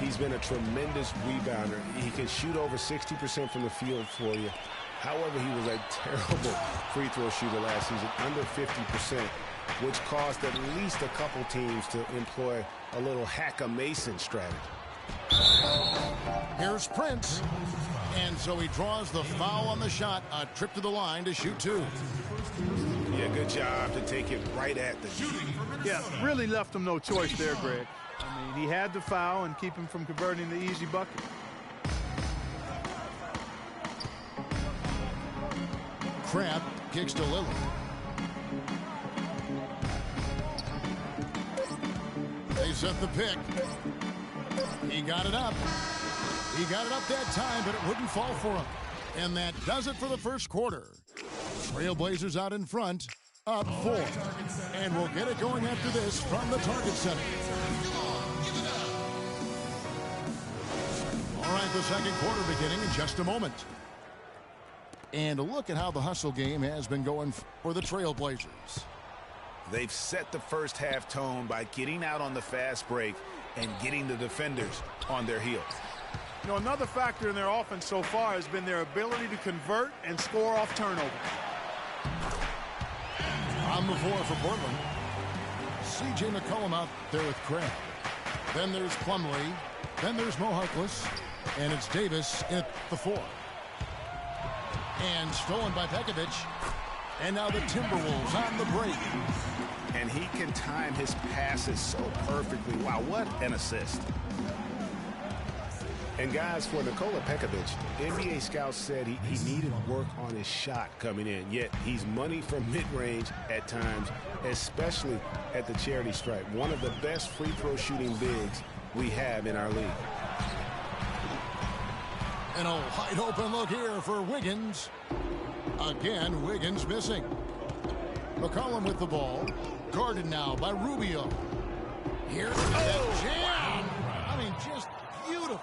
He's been a tremendous rebounder. He can shoot over 60% from the field for you. However, he was a terrible free throw shooter last season, under 50%, which caused at least a couple teams to employ a little hack-a-Mason strategy. Here's Prince. And so he draws the foul on the shot. A trip to the line to shoot two. Yeah, good job to take it right at the shooting. Yeah, really left him no choice there, Greg. I mean, he had to foul and keep him from converting the easy bucket. Crabbe kicks to Lillard. They set the pick. He got it up. He got it up that time, but it wouldn't fall for him. And that does it for the first quarter. Trailblazers out in front, up 4. And we'll get it going after this from the Target Center. All right, the second quarter beginning in just a moment. And a look at how the hustle game has been going for the Trailblazers. They've set the first half tone by getting out on the fast break and getting the defenders on their heels. You know, another factor in their offense so far has been their ability to convert and score off turnover. On the floor for Portland. C.J. McCollum out there with Crabbe. Then there's Plumlee. Then there's Mo Harkless. And it's Davis at the 4. And stolen by Pekovic. And now the Timberwolves on the break. And he can time his passes so perfectly. Wow, what an assist. And guys, for Nikola Pekovic, NBA scouts said he needed work on his shot coming in. Yet he's money from mid-range at times, especially at the charity stripe. One of the best free throw shooting bigs we have in our league. And a wide open look here for Wiggins. Again, Wiggins missing. McCollum with the ball. Guarded now by Rubio. Here's that jam. I mean, just beautiful.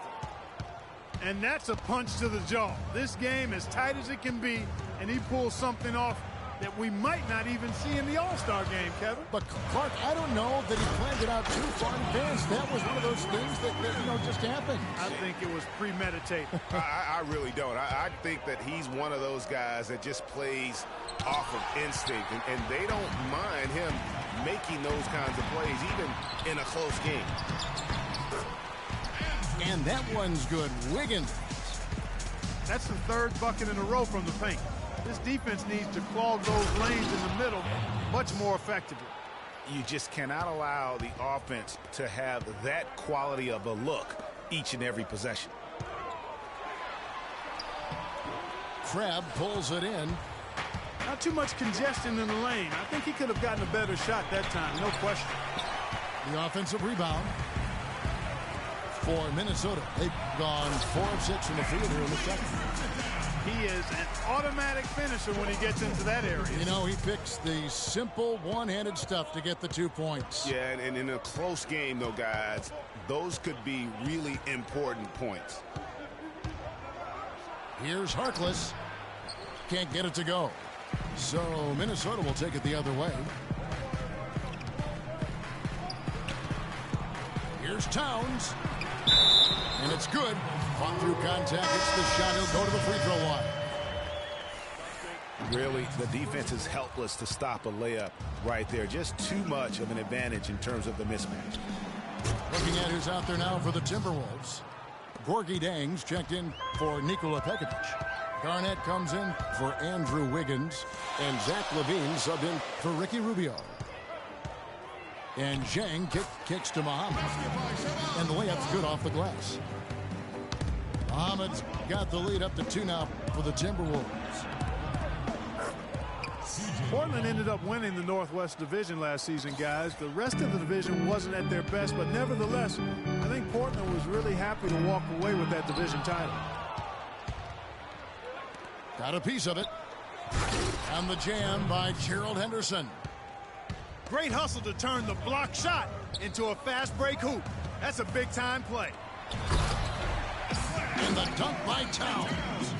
And that's a punch to the jaw. This game as tight as it can be, and he pulls something off that we might not even see in the All-Star game, Kevin. But Clark, I don't know that he planned it out too far in advance. That was one of those things that just happened. I think it was premeditated. I really don't. I think that he's one of those guys that just plays off of instinct, and they don't mind him making those kinds of plays, even in a close game. And that one's good. Wiggins. That's the third bucket in a row from the paint. This defense needs to clog those lanes in the middle much more effectively. You just cannot allow the offense to have that quality of a look each and every possession. Crabbe pulls it in. Not too much congestion in the lane. I think he could have gotten a better shot that time, no question. The offensive rebound for Minnesota. They've gone 4 of 6 from the field here in the second. He is an automatic finisher when he gets into that area. You know, he picks the simple one-handed stuff to get the 2 points. Yeah, and in a close game, though, guys, those could be really important points. Here's Harkless. Can't get it to go. So Minnesota will take it the other way. Here's Towns. And it's good. Fought through contact. It's the shot. He'll go to the free throw line. Really, the defense is helpless to stop a layup right there. Just too much of an advantage in terms of the mismatch. Looking at who's out there now for the Timberwolves. Gorgui Dieng's checked in for Nikola Pekovic. Garnett comes in for Andrew Wiggins. And Zach LaVine subbed in for Ricky Rubio. And Zhang kicks to Muhammad. And the layup's good off the glass. Muhammad's got the lead up to 2 now for the Timberwolves. Portland ended up winning the Northwest Division last season, guys. The rest of the division wasn't at their best, but nevertheless, I think Portland was really happy to walk away with that division title. Got a piece of it. And the jam by Gerald Henderson. Great hustle to turn the block shot into a fast break hoop. That's a big-time play. And the dunk by Towns.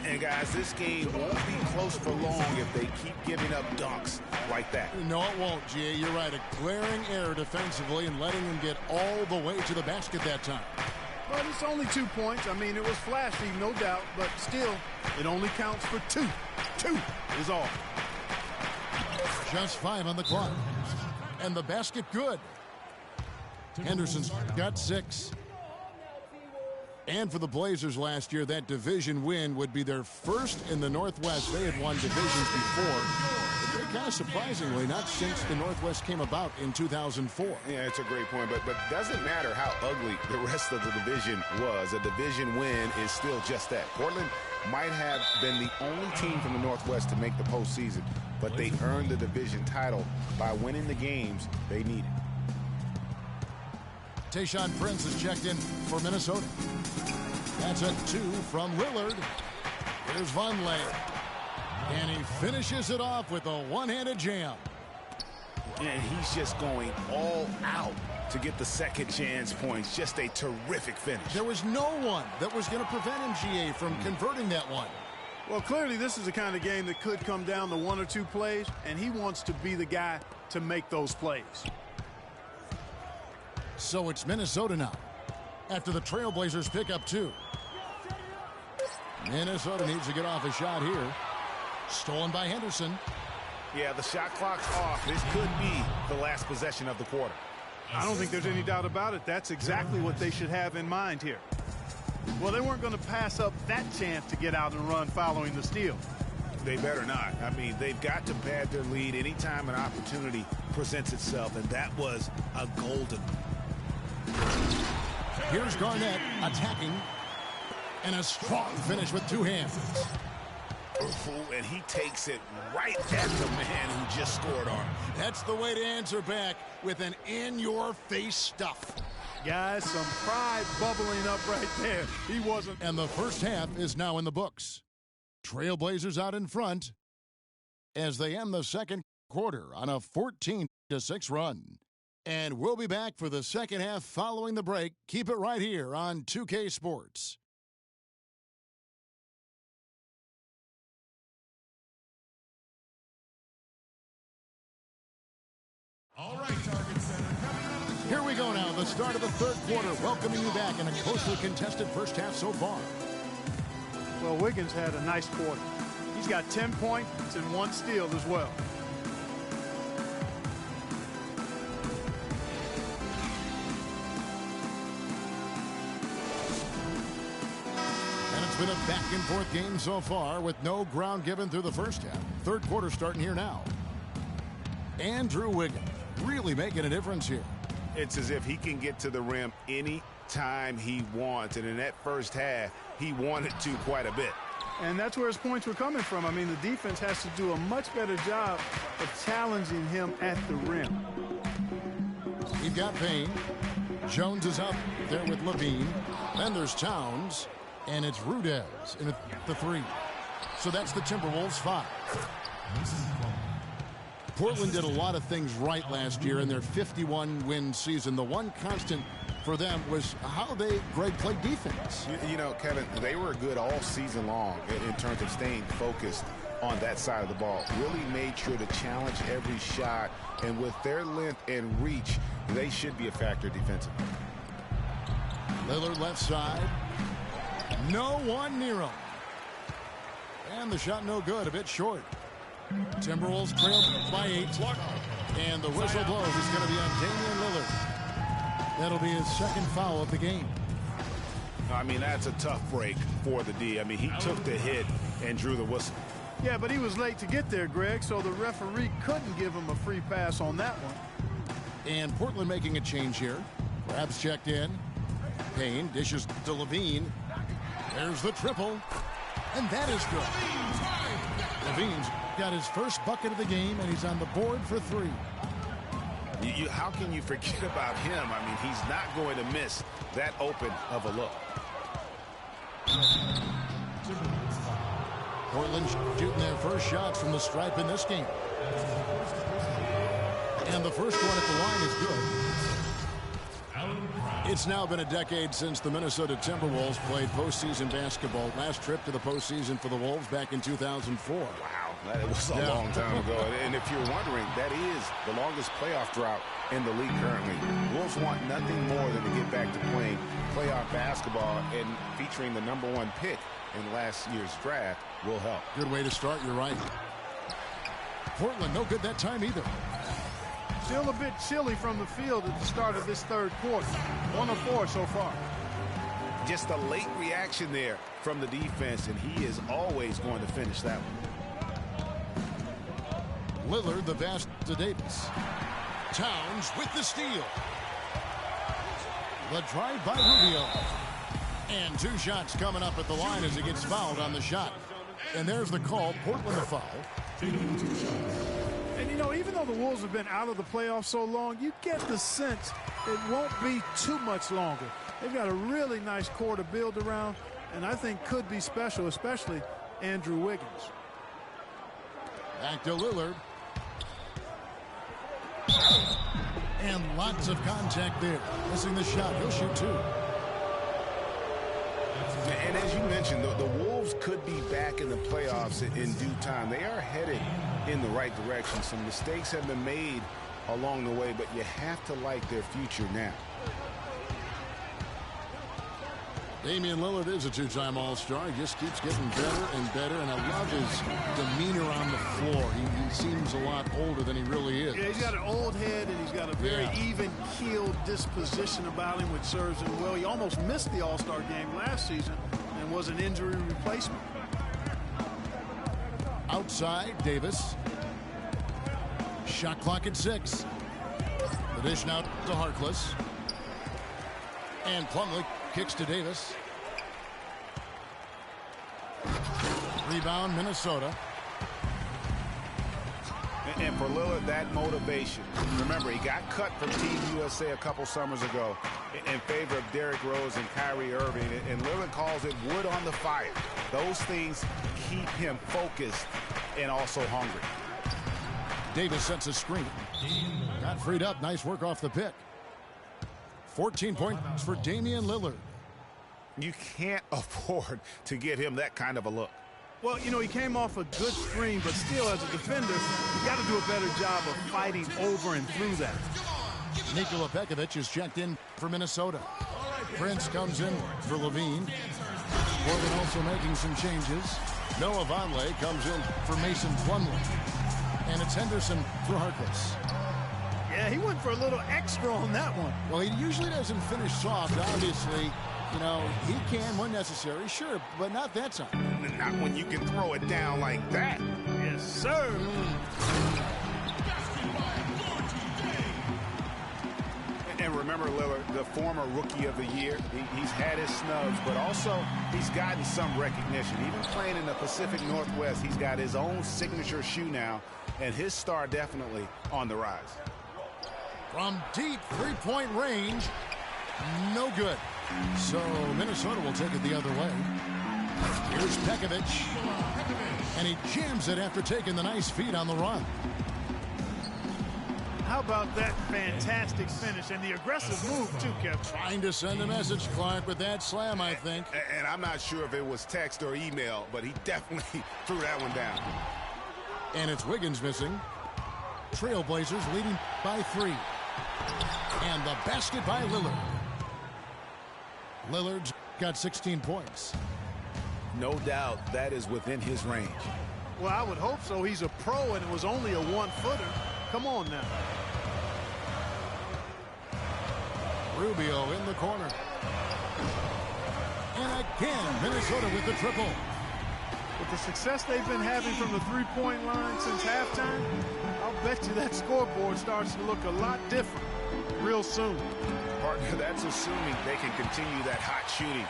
And guys, this game won't be close for long if they keep giving up dunks like that. No, it won't, G.A. You're right. A glaring error defensively and letting them get all the way to the basket that time. But it's only 2 points. I mean, it was flashy, no doubt, but still, it only counts for 2. 2 is all. Just 5 on the clock. And the basket good. Henderson's got 6. And for the Blazers last year, that division win would be their first in the Northwest. They had won divisions before. But very kind of surprisingly, not since the Northwest came about in 2004. Yeah, it's a great point, but doesn't matter how ugly the rest of the division was. A division win is still just that. Portland might have been the only team from the Northwest to make the postseason, but they earned the division title by winning the games they needed. Tayshaun Prince is checked in for Minnesota. That's a 2 from Lillard. Here's Vonleh. And he finishes it off with a one-handed jam. And he's just going all out to get the second chance points. Just a terrific finish. There was no one that was going to prevent him, GA, from converting that one. Well, clearly this is the kind of game that could come down to 1 or 2 plays, and he wants to be the guy to make those plays. So it's Minnesota now, after the Trailblazers pick up 2. Minnesota needs to get off a shot here. Stolen by Henderson. Yeah, the shot clock's off. This could be the last possession of the quarter. I don't think there's any doubt about it. That's exactly what they should have in mind here. Well, they weren't going to pass up that chance to get out and run following the steal. They better not. I mean, they've got to pad their lead anytime an opportunity presents itself, and that was a golden. Here's Garnett attacking, and a strong finish with 2 hands. And he takes it right at the man who just scored on him. That's the way to answer back, with an in-your-face stuff. Guys, some pride bubbling up right there. He wasn't. And the first half is now in the books. Trailblazers out in front as they end the second quarter on a 14-6 run. And we'll be back for the second half following the break. Keep it right here on 2K Sports. All right, Target Center. Here we go now, the start of the third quarter, welcoming you back in a closely contested first half so far. Well, Wiggins had a nice quarter. He's got 10 points and 1 steal as well. And it's been a back-and-forth game so far with no ground given through the first half. Third quarter starting here now. Andrew Wiggins really making a difference here. It's as if he can get to the rim any time he wants, and in that first half, he wanted to quite a bit. And that's where his points were coming from. I mean, the defense has to do a much better job of challenging him at the rim. You've got Payne. Jones is up there with Levine. Then there's Towns, and it's Rudez in the 3. So that's the Timberwolves 5. Portland did a lot of things right last year in their 51-win season. The one constant for them was how Greg played defense. You know, Kevin, they were good all season long in terms of staying focused on that side of the ball. Really made sure to challenge every shot, and with their length and reach, they should be a factor defensively. Lillard left side. No one near him. And the shot no good, a bit short. Timberwolves trailed by 8. And the whistle blows. It's going to be on Damian Lillard. That'll be his second foul of the game. I mean, that's a tough break for the D. I mean, he took the hit and drew the whistle. Yeah, but he was late to get there, Greg, so the referee couldn't give him a free pass on that one. And Portland making a change here. Crabs checked in. Payne dishes to Levine. There's the triple. And that is good. Levine's got his first bucket of the game, and he's on the board for 3. How can you forget about him? I mean, he's not going to miss that open of a look. Portland shooting their first shots from the stripe in this game. And the first one at the line is good. It's now been a decade since the Minnesota Timberwolves played postseason basketball. Last trip to the postseason for the Wolves back in 2004. Wow, that was a long time ago. And if you're wondering, that is the longest playoff drought in the league currently. Wolves want nothing more than to get back to playing playoff basketball, and featuring the #1 pick in last year's draft will help. Good way to start, you're right. Portland, no good that time either. Still a bit chilly from the field at the start of this third quarter. 1 of 4 so far. Just a late reaction there from the defense, and he is always going to finish that one. Lillard, the pass to Davis. Towns with the steal. The drive by Rubio. And 2 shots coming up at the line as he gets fouled on the shot. And there's the call. Portland the foul. And, you know, even though the Wolves have been out of the playoffs so long, you get the sense it won't be too much longer. They've got a really nice core to build around, and I think could be special, especially Andrew Wiggins. Back to Lillard. And lots of contact there. Missing the shot. He'll shoot 2. And as you mentioned, the Wolves could be back in the playoffs in due time. They are headed in the right direction. Some mistakes have been made along the way, but you have to like their future now. Damian Lillard is a 2-time All-Star. He just keeps getting better and better, and I love his demeanor on the floor. He seems a lot older than he really is. Yeah, he's got an old head, and he's got a very even-keeled disposition about him, which serves him well. He almost missed the All-Star game last season and was an injury replacement. Outside, Davis. Shot clock at 6. The dish now to Harkless. And Plumlee kicks to Davis. Rebound, Minnesota. And for Lillard, that motivation. Remember, he got cut from Team USA a couple summers ago in favor of Derrick Rose and Kyrie Irving. And Lillard calls it wood on the fire. Those things keep him focused and also hungry. Davis sets a screen. Got freed up. Nice work off the pick. 14 points for Damian Lillard. You can't afford to give him that kind of a look. Well, you know, he came off a good screen, but still, as a defender, you got to do a better job of fighting over and through that. Nikola Pekovic is checked in for Minnesota. Prince comes in for Levine. Portland also making some changes. Noah Vonleh comes in for Mason Plumlee. And it's Henderson for Harkless. Yeah, he went for a little extra on that one. Well, he usually doesn't finish soft, obviously. You know, he can when necessary, sure, but not that time. Not when you can throw it down like that. Yes, sir. And remember, Lillard, the former Rookie of the Year, he's had his snubs, but also he's gotten some recognition. Even playing in the Pacific Northwest, he's got his own signature shoe now, and his star definitely on the rise. From deep three-point range, no good. So Minnesota will take it the other way. Here's Pekovic. And he jams it after taking the nice feed on the run. How about that fantastic finish and the aggressive move, too, Kevin? Trying to send a message, Clark, with that slam, I think. And I'm not sure if it was text or email, but he definitely threw that one down. And it's Wiggins missing. Trailblazers leading by 3. And the basket by Lillard. Lillard's got 16 points. No doubt that is within his range. Well, I would hope so. He's a pro, and it was only a one-footer. Come on now. Rubio in the corner. And again, Minnesota with the triple. With the success they've been having from the three-point line since halftime, I'll bet you that scoreboard starts to look a lot different real soon. Partner, that's assuming they can continue that hot shooting.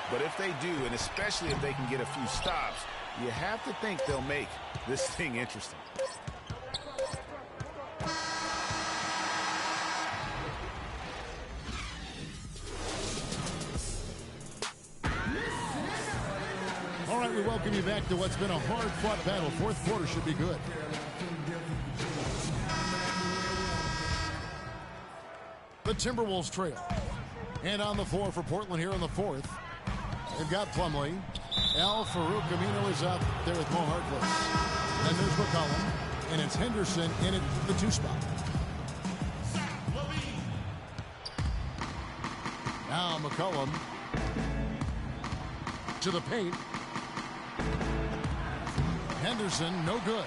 But if they do, and especially if they can get a few stops, you have to think they'll make this thing interesting. All right, we welcome you back to what's been a hard-fought battle. Fourth quarter should be good. The Timberwolves trail. And on the floor for Portland here in the fourth, they've got Plumlee. Al Farouk Amino is out there with Mo Harkless. Then there's McCollum. And it's Henderson in at the 2 spot. Now McCollum to the paint. Henderson, no good.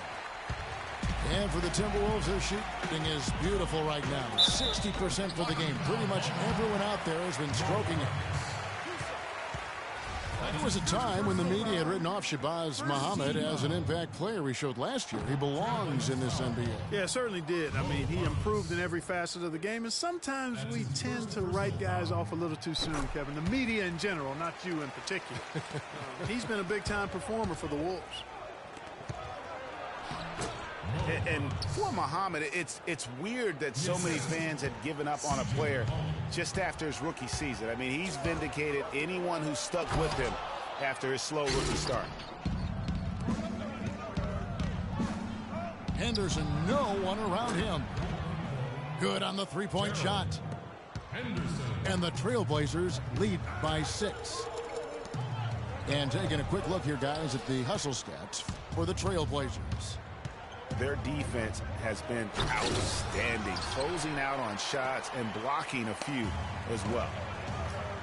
And for the Timberwolves, their shooting is beautiful right now. 60% for the game. Pretty much everyone out there has been stroking it. There was a time when the media had written off Shabazz Muhammad as an impact player. We showed last year he belongs in this NBA. Yeah, certainly did. I mean, he improved in every facet of the game, and sometimes we tend to write guys off a little too soon, Kevin. The media in general, not you in particular. He's been a big-time performer for the Wolves. And for Muhammad, it's weird that so many fans had given up on a player just after his rookie season. I mean, he's vindicated anyone who stuck with him after his slow rookie start. Henderson, no one around him. Good on the three-point shot. And the Trailblazers lead by 6. And taking a quick look here, guys, at the hustle stats for the Trailblazers. Their defense has been outstanding, closing out on shots and blocking a few as well.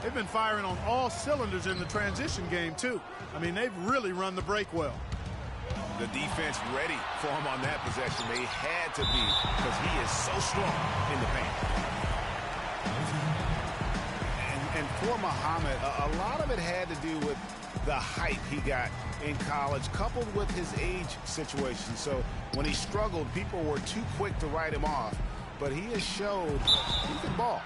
They've been firing on all cylinders in the transition game, too. I mean, they've really run the break well. The defense ready for him on that possession. They had to be, because he is so strong in the paint. And for Muhammad, a lot of it had to do with the hype he got in college, coupled with his age situation. So when he struggled, people were too quick to write him off. But he has showed he can ball.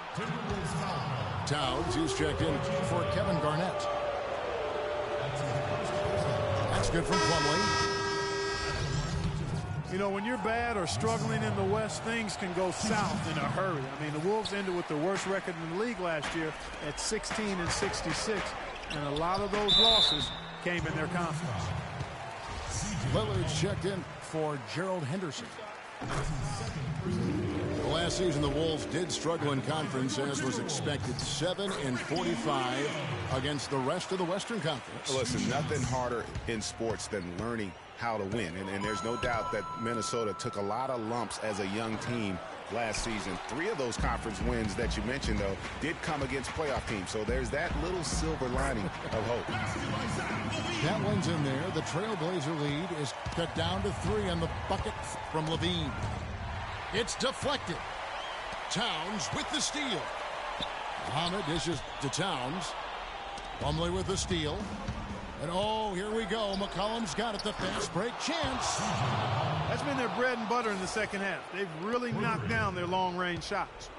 Towns, he's checked in for Kevin Garnett. That's good from Plumlee. You know, when you're bad or struggling in the West, things can go south in a hurry. I mean, the Wolves ended with their worst record in the league last year at 16-66, and a lot of those losses came in their conference. Lillard's checked in for Gerald Henderson. Last season, the Wolves did struggle in conference, as was expected. 7-45 against the rest of the Western Conference. Listen, nothing harder in sports than learning how to win. And there's no doubt that Minnesota took a lot of lumps as a young team last season. 3 of those conference wins that you mentioned, though, did come against playoff teams. So there's that little silver lining of hope. That one's in there. The Trailblazer lead is cut down to 3 on the bucket from Levine. It's deflected. Towns with the steal. Muhammad dishes to Towns. Plumlee with the steal. And oh, here we go. McCollum's got it. The fast break chance. That's been their bread and butter in the second half. They've really knocked down their long-range shots.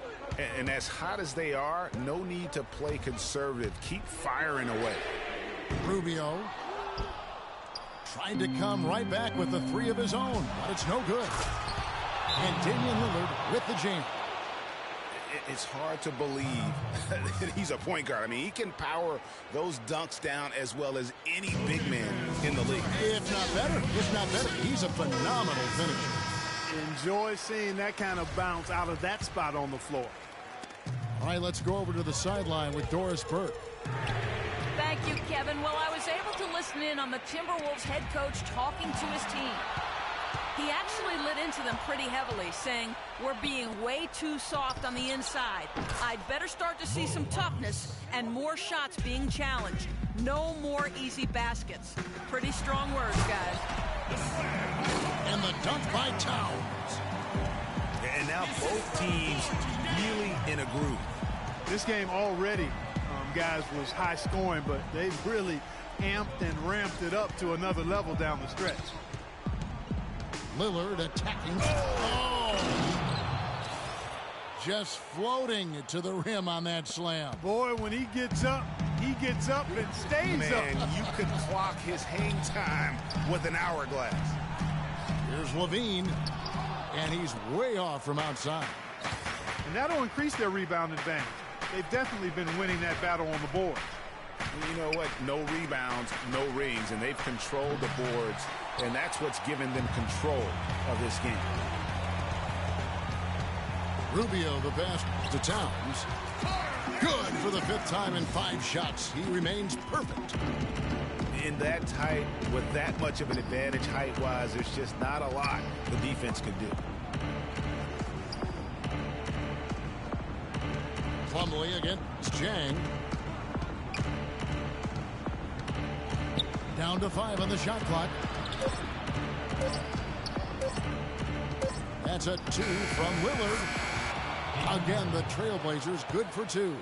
And as hot as they are, no need to play conservative. Keep firing away. Rubio trying to come right back with the 3 of his own, but it's no good. And Damian Lillard with the jam. It's hard to believe that he's a point guard. I mean, he can power those dunks down as well as any big man in the league. If not better. If not better. He's a phenomenal finisher. Enjoy seeing that kind of bounce out of that spot on the floor. All right, let's go over to the sideline with Doris Burke. Thank you, Kevin. Well, I was able to listen in on the Timberwolves head coach talking to his team. He actually lit into them pretty heavily, saying, we're being way too soft on the inside. I'd better start to see some toughness and more shots being challenged. No more easy baskets. Pretty strong words, guys. And the dunk by Towns. And now both teams really in a groove. This game already, guys, was high scoring, but they've really amped and ramped it up to another level down the stretch. Lillard attacking. Oh! Just floating to the rim on that slam. Boy, when he gets up and stays up. Man, you could clock his hang time with an hourglass. Here's Levine, and he's way off from outside. And that'll increase their rebound advantage. They've definitely been winning that battle on the board. You know what? No rebounds, no rings, and they've controlled the boards, and that's what's given them control of this game. Rubio, the pass to Towns. Good for the 5th time in 5 shots. He remains perfect. In that tight, with that much of an advantage height-wise, there's just not a lot the defense can do. Plumlee against Chang. Down to 5 on the shot clock. That's a 2 from Lillard. Again, the Trailblazers good for 2.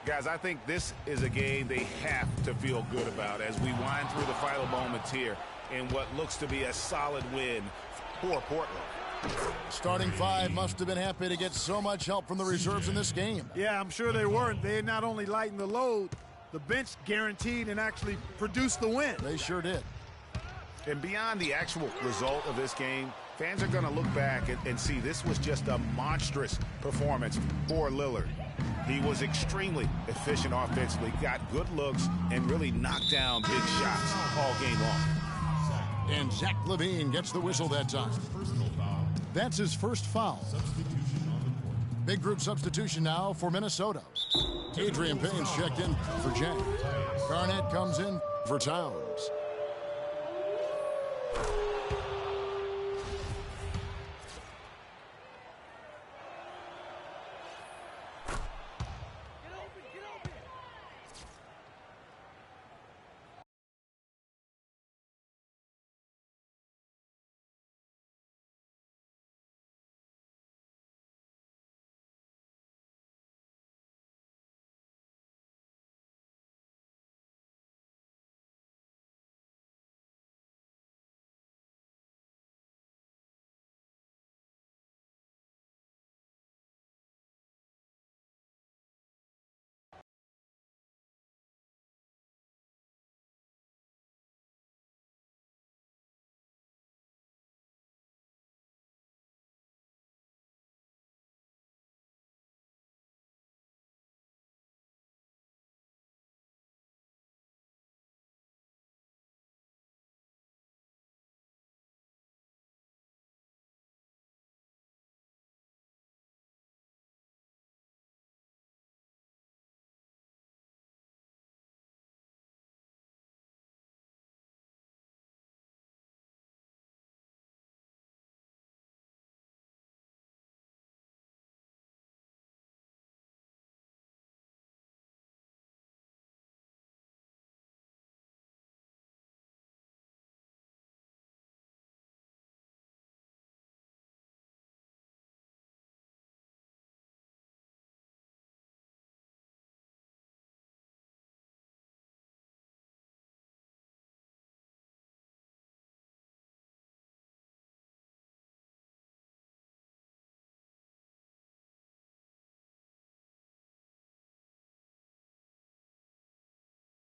Guys, I think this is a game they have to feel good about as we wind through the final moments here in what looks to be a solid win for Portland. Starting 5 must have been happy to get so much help from the reserves in this game. Yeah, I'm sure they weren't. They not only lightened the load, the bench guaranteed and actually produced the win. They sure did. And beyond the actual result of this game, fans are going to look back and see this was just a monstrous performance for Lillard. He was extremely efficient offensively, got good looks, and really knocked down big shots all game long. And Zach LaVine gets the whistle that time. That's his first foul. Big group substitution now for Minnesota. Adrian Payne's checked in for Jang. Garnett comes in for Towns.